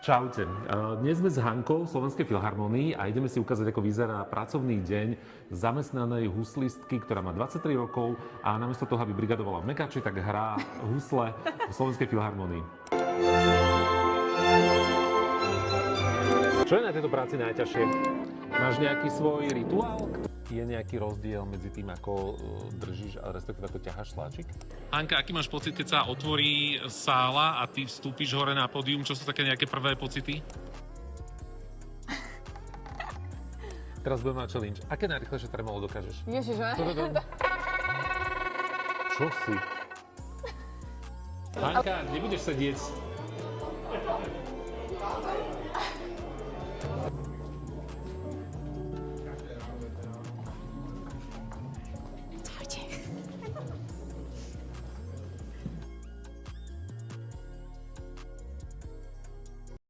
Čaute. Dnes sme s Hankou v Slovenskej filharmonii a ideme si ukázať, ako vyzerá pracovný deň zamestnanej huslistky, ktorá má 23 rokov a namiesto toho, aby brigadovala v Mekači, tak hrá husle v Slovenskej filharmonii. Čo je na tejto práci najťažšie? Máš nejaký svoj rituál? Je nejaký rozdiel medzi tým, ako držíš, a respektíve ako ťaháš sláčik? Hanka, aký máš pocit, keď sa otvorí sála a ty vstúpiš hore na pódium? Čo sú také nejaké prvé pocity? Teraz budeme mať challenge. Aké najrychlejšie tremolo dokážeš? Ježiš, Čo si? Hanka, nebudeš sedieť.